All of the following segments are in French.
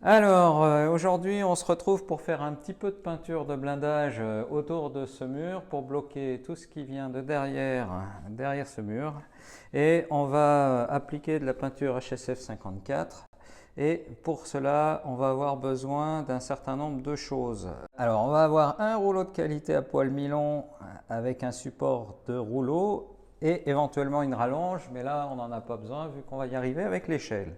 Alors, aujourd'hui, on se retrouve pour faire un petit peu de peinture de blindage autour de ce mur pour bloquer tout ce qui vient de derrière ce mur. Et on va appliquer de la peinture HSF 54. Et pour cela, on va avoir besoin d'un certain nombre de choses. Alors, on va avoir un rouleau de qualité à poil mi-long avec un support de rouleau et éventuellement une rallonge, mais là, on n'en a pas besoin vu qu'on va y arriver avec l'échelle.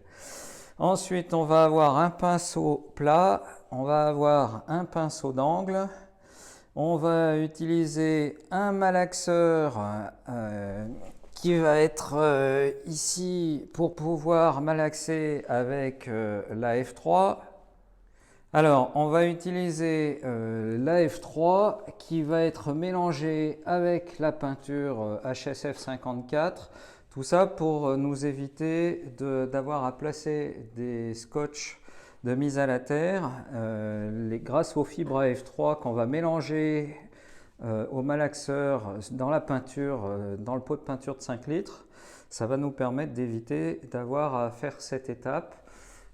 Ensuite, on va avoir un pinceau plat, on va avoir un pinceau d'angle, on va utiliser un malaxeur qui va être ici pour pouvoir malaxer avec la F3. Alors, on va utiliser la F3 qui va être mélangée avec la peinture HSF 54. Tout ça pour nous éviter d'avoir à placer des scotch de mise à la terre grâce aux fibres à F3 qu'on va mélanger au malaxeur dans la peinture, dans le pot de peinture de 5 litres. Ça va nous permettre d'éviter d'avoir à faire cette étape.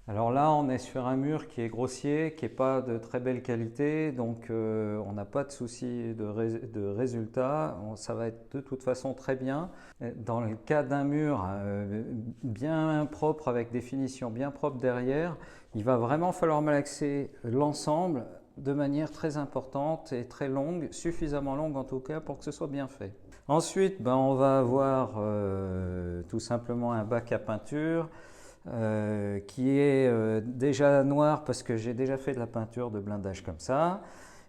Alors là, on est sur un mur qui est grossier, qui n'est pas de très belle qualité, donc on n'a pas de souci de résultat. Ça va être de toute façon très bien. Dans le cas d'un mur bien propre, avec des finitions bien propres derrière, il va vraiment falloir malaxer l'ensemble de manière très importante et très longue, suffisamment longue en tout cas pour que ce soit bien fait. Ensuite, on va avoir tout simplement un bac à peinture. Qui est déjà noir parce que j'ai déjà fait de la peinture de blindage comme ça.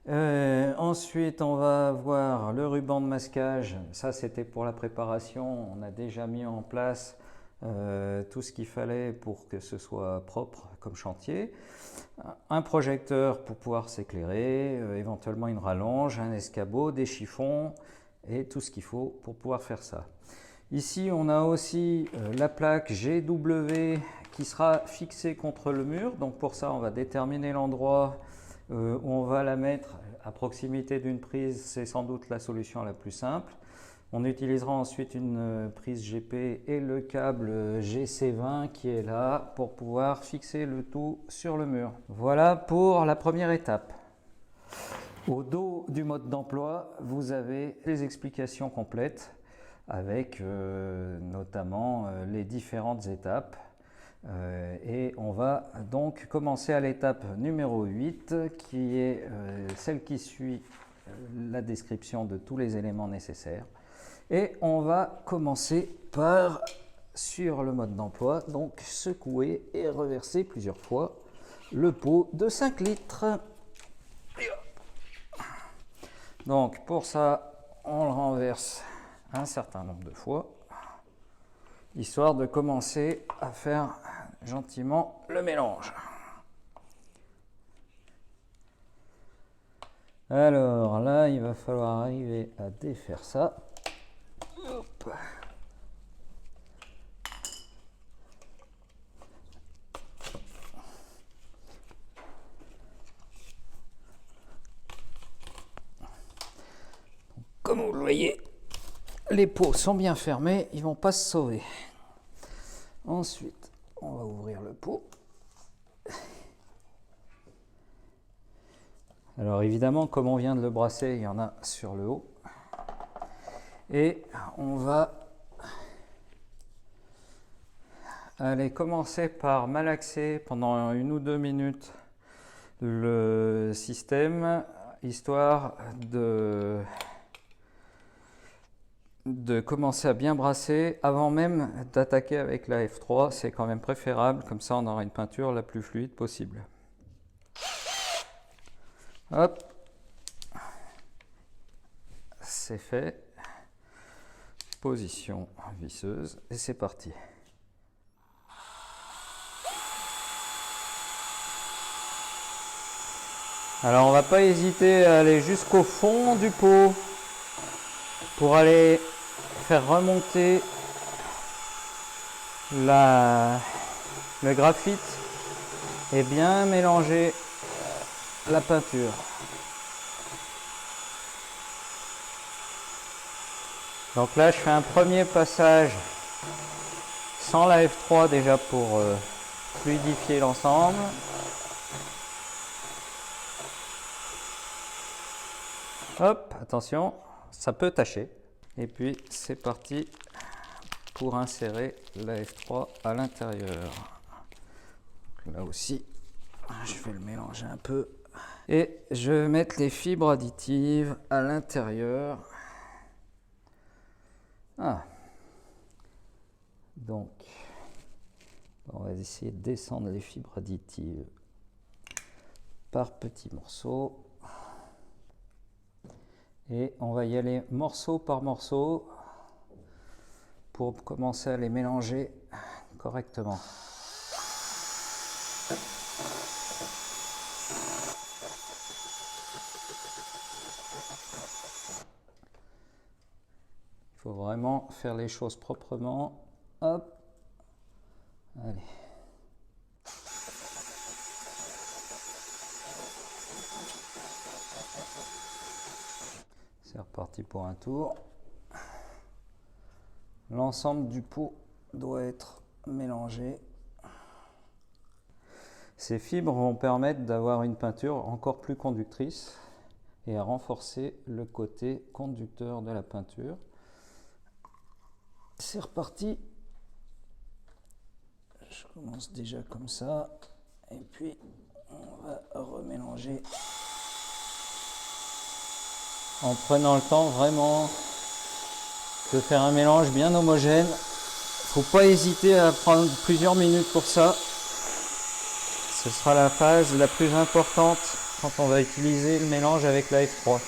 Ensuite, on va avoir le ruban de masquage. Ça, c'était pour la préparation. On a déjà mis en place tout ce qu'il fallait pour que ce soit propre comme chantier. Un projecteur pour pouvoir s'éclairer, éventuellement une rallonge, un escabeau, des chiffons et tout ce qu'il faut pour pouvoir faire ça. Ici, on a aussi la plaque GW qui sera fixée contre le mur. Donc pour ça, on va déterminer l'endroit où on va la mettre à proximité d'une prise. C'est sans doute la solution la plus simple. On utilisera ensuite une prise GP et le câble GC20 qui est là pour pouvoir fixer le tout sur le mur. Voilà pour la première étape. Au dos du mode d'emploi, vous avez les explications complètes avec notamment les différentes étapes. Et on va donc commencer à l'étape numéro 8 qui est celle qui suit la description de tous les éléments nécessaires. Et on va commencer par, sur le mode d'emploi, donc secouer et reverser plusieurs fois le pot de 5 litres. Donc pour ça, on le renverse un certain nombre de fois, histoire de commencer à faire gentiment le mélange. Alors là, il va falloir arriver à défaire ça. Hop. Comme vous le voyez, les pots sont bien fermés, ils ne vont pas se sauver. Ensuite, on va ouvrir le pot. Alors évidemment, comme on vient de le brasser, il y en a sur le haut. Et on va aller commencer par malaxer pendant 1 ou 2 minutes le système, histoire de commencer à bien brasser avant même d'attaquer avec la F3. C'est quand même préférable, comme ça on aura une peinture la plus fluide possible. Hop, c'est fait. Position visseuse et c'est parti. Alors on va pas hésiter à aller jusqu'au fond du pot pour aller faire remonter le graphite et bien mélanger la peinture. Donc là je fais un premier passage sans la F3 déjà pour fluidifier l'ensemble. Hop, attention, ça peut tacher. Et puis c'est parti pour insérer la F3 à l'intérieur. Là aussi, je vais le mélanger un peu. Et je vais mettre les fibres additives à l'intérieur. Ah. Donc, on va essayer de descendre les fibres additives par petits morceaux. Et on va y aller morceau par morceau pour commencer à les mélanger correctement. Il faut vraiment faire les choses proprement. Hop. Allez. C'est reparti pour un tour. L'ensemble du pot doit être mélangé. Ces fibres vont permettre d'avoir une peinture encore plus conductrice et à renforcer le côté conducteur de la peinture. C'est reparti. Je commence déjà comme ça. Et puis, on va remélanger en prenant le temps vraiment de faire un mélange bien homogène. Faut pas hésiter à prendre plusieurs minutes pour ça. Ce sera la phase la plus importante quand on va utiliser le mélange avec la F3.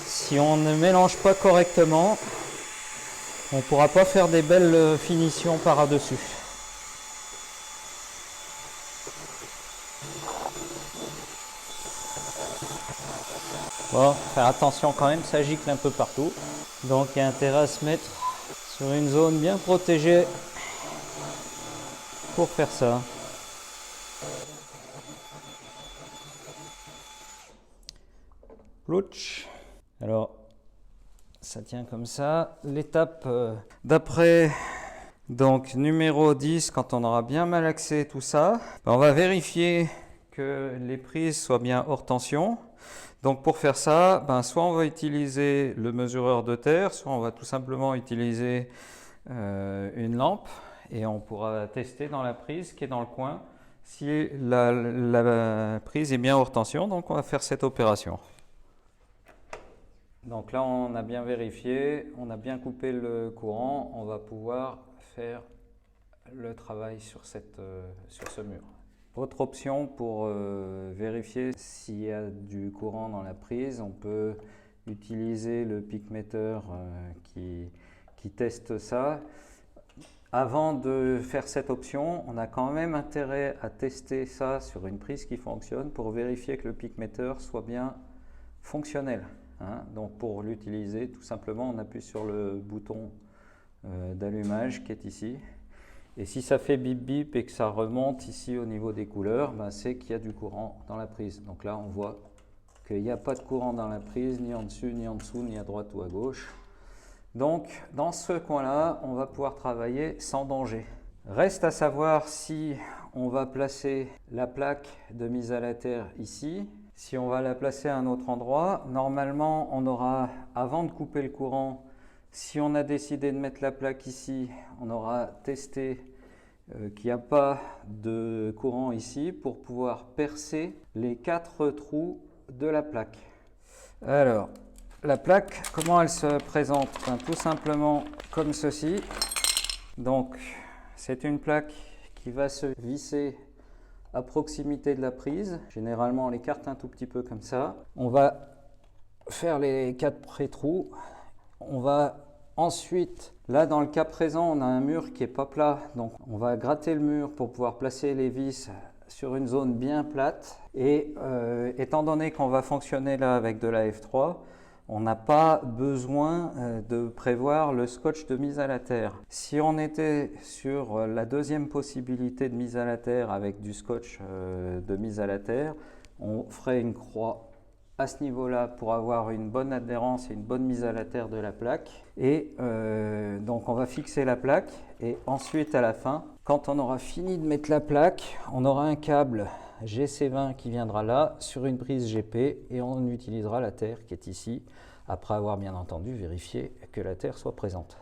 Si on ne mélange pas correctement, on ne pourra pas faire des belles finitions par-dessus. Bon, faire attention quand même, ça gicle un peu partout. Donc il y a intérêt à se mettre sur une zone bien protégée pour faire ça. Plouch. Alors, ça tient comme ça. L'étape d'après, donc numéro 10, quand on aura bien malaxé tout ça, on va vérifier que les prises soient bien hors tension. Donc pour faire ça, soit on va utiliser le mesureur de terre, soit on va tout simplement utiliser une lampe et on pourra tester dans la prise qui est dans le coin si la prise est bien hors tension. Donc on va faire cette opération. Donc là on a bien vérifié, on a bien coupé le courant, on va pouvoir faire le travail sur ce mur. Autre option pour vérifier s'il y a du courant dans la prise, on peut utiliser le pic-metteur qui teste ça. Avant de faire cette option, on a quand même intérêt à tester ça sur une prise qui fonctionne pour vérifier que le pic-metteur soit bien fonctionnel. Donc pour l'utiliser, tout simplement, on appuie sur le bouton d'allumage qui est ici. Et si ça fait bip bip et que ça remonte ici au niveau des couleurs, c'est qu'il y a du courant dans la prise. Donc là, on voit qu'il n'y a pas de courant dans la prise, ni en dessus, ni en dessous, ni à droite ou à gauche. Donc, dans ce coin-là, on va pouvoir travailler sans danger. Reste à savoir si on va placer la plaque de mise à la terre ici. Si on va la placer à un autre endroit, normalement, on aura, avant de couper le courant, si on a décidé de mettre la plaque ici, on aura testé qu'il n'y a pas de courant ici pour pouvoir percer les 4 trous de la plaque. Alors, la plaque, comment elle se présente? Tout simplement comme ceci. Donc, c'est une plaque qui va se visser à proximité de la prise. Généralement, on l'écarte un tout petit peu comme ça. On va faire les 4 pré-trous. On va ensuite, là dans le cas présent, on a un mur qui n'est pas plat. Donc on va gratter le mur pour pouvoir placer les vis sur une zone bien plate. Et étant donné qu'on va fonctionner là avec de la F3, on n'a pas besoin de prévoir le scotch de mise à la terre. Si on était sur la deuxième possibilité de mise à la terre avec du scotch de mise à la terre, on ferait une croix à ce niveau-là pour avoir une bonne adhérence et une bonne mise à la terre de la plaque. Et donc on va fixer la plaque et ensuite à la fin, quand on aura fini de mettre la plaque, on aura un câble GC20 qui viendra là sur une prise GP et on utilisera la terre qui est ici, après avoir bien entendu vérifié que la terre soit présente.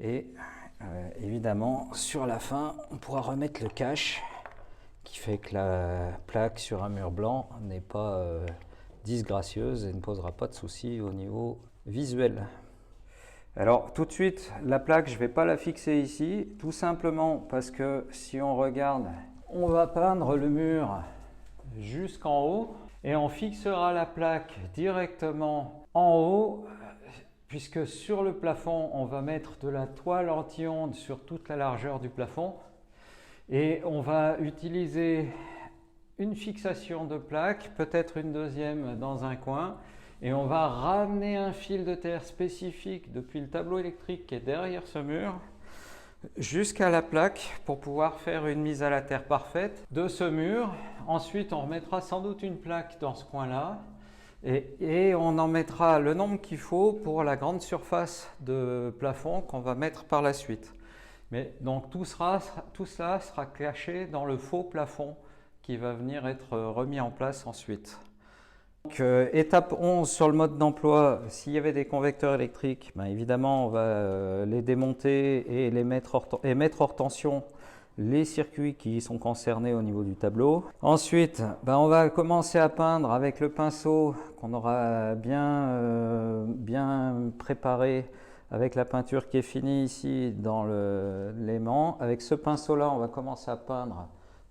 Et évidemment, sur la fin, on pourra remettre le cache qui fait que la plaque sur un mur blanc n'est pas disgracieuse et ne posera pas de soucis au niveau visuel. Alors tout de suite, la plaque, je ne vais pas la fixer ici, tout simplement parce que si on regarde, on va peindre le mur jusqu'en haut et on fixera la plaque directement en haut, puisque sur le plafond, on va mettre de la toile anti-ondes sur toute la largeur du plafond et on va utiliser une fixation de plaque, peut-être une deuxième dans un coin, et on va ramener un fil de terre spécifique depuis le tableau électrique qui est derrière ce mur jusqu'à la plaque pour pouvoir faire une mise à la terre parfaite de ce mur. Ensuite, on remettra sans doute une plaque dans ce coin-là et on en mettra le nombre qu'il faut pour la grande surface de plafond qu'on va mettre par la suite. Mais donc tout cela sera caché dans le faux plafond qui va venir être remis en place ensuite. Donc, étape 11 sur le mode d'emploi, s'il y avait des convecteurs électriques, ben évidemment on va les démonter et mettre hors tension les circuits qui sont concernés au niveau du tableau. Ensuite, ben on va commencer à peindre avec le pinceau qu'on aura bien préparé avec la peinture qui est finie ici dans l'aimant. Avec ce pinceau-là, on va commencer à peindre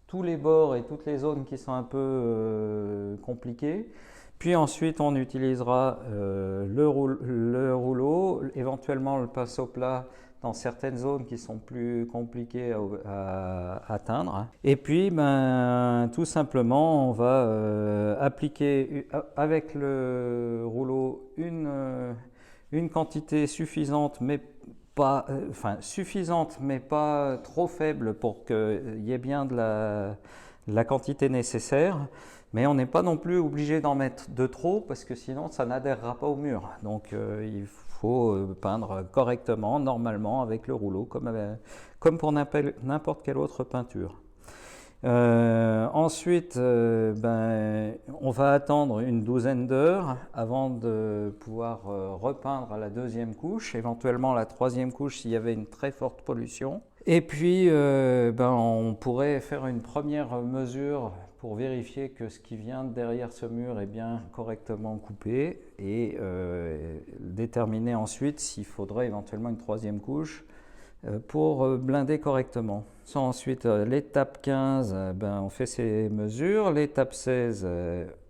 tous les bords et toutes les zones qui sont un peu compliquées. Puis ensuite, on utilisera le rouleau, éventuellement le pinceau plat dans certaines zones qui sont plus compliquées à atteindre. Et puis, ben, tout simplement, on va appliquer avec le rouleau une quantité suffisante, mais pas, suffisante, mais pas trop faible pour qu'il y ait bien de la quantité nécessaire. Mais on n'est pas non plus obligé d'en mettre de trop parce que sinon ça n'adhérera pas au mur. Donc il faut peindre correctement, normalement avec le rouleau, comme pour n'importe quelle autre peinture. Ensuite, on va attendre une douzaine d'heures avant de pouvoir repeindre la deuxième couche, éventuellement la troisième couche s'il y avait une très forte pollution. Et puis, on pourrait faire une première mesure pour vérifier que ce qui vient derrière ce mur est bien correctement coupé et déterminer ensuite s'il faudrait éventuellement une troisième couche pour blinder correctement. Ensuite, l'étape 15, on fait ces mesures. L'étape 16,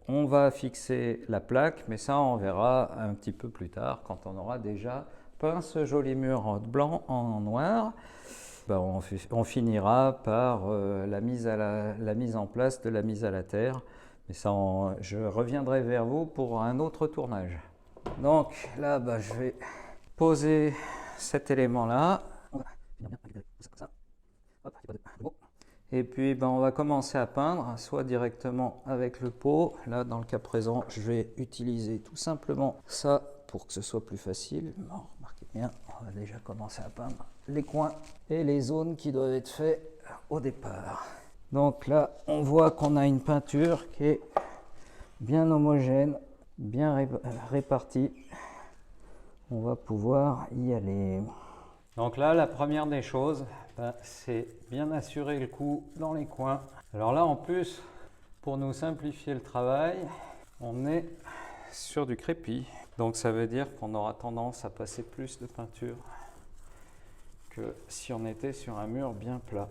on va fixer la plaque, mais ça on verra un petit peu plus tard quand on aura déjà peint ce joli mur en blanc en noir. On finira par la mise en place de la mise à la terre. Mais ça, je reviendrai vers vous pour un autre tournage. Donc là, je vais poser cet élément-là. Et puis, on va commencer à peindre, soit directement avec le pot. Là, dans le cas présent, je vais utiliser tout simplement ça pour que ce soit plus facile. Bon, remarquez bien, on va déjà commencer à peindre les coins et les zones qui doivent être faites au départ. Donc là, on voit qu'on a une peinture qui est bien homogène, bien répartie. On va pouvoir y aller. Donc là, la première des choses, c'est bien assurer le coup dans les coins. Alors là, en plus, pour nous simplifier le travail, on est sur du crépi. Donc ça veut dire qu'on aura tendance à passer plus de peinture que si on était sur un mur bien plat.